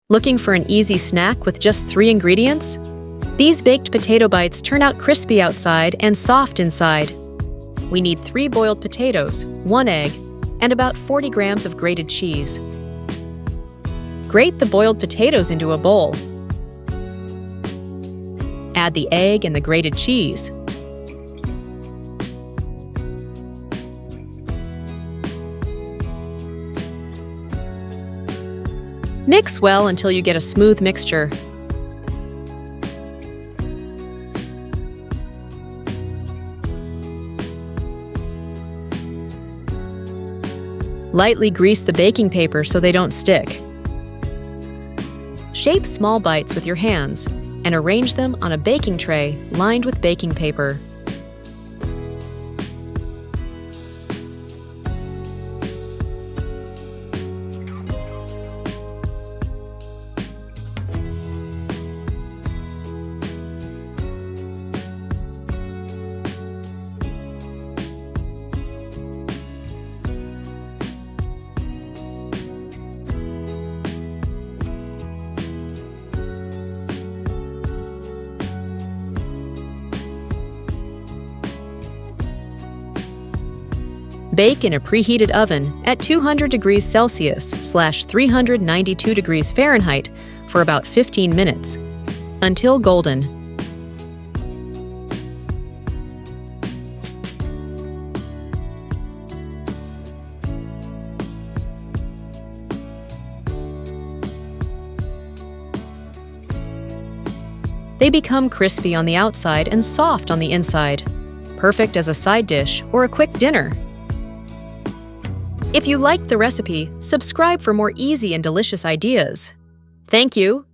Looking for an easy snack with just 3 ingredients? These baked potato bites turn out crispy outside and soft inside. We need 3 boiled potatoes, 1 egg, and about 40 grams of grated cheese. Grate the boiled potatoes into a bowl. Add the egg and the grated cheese. Mix well until you get a smooth mixture. Lightly grease the baking paper so they don't stick. Shape small bites with your hands and arrange them on a baking tray lined with baking paper. Bake in a preheated oven at 200 degrees Celsius/392 degrees Fahrenheit for about 15 minutes, until golden. They become crispy on the outside and soft on the inside, perfect as a side dish or a quick dinner. If you liked the recipe, subscribe for more easy and delicious ideas. Thank you!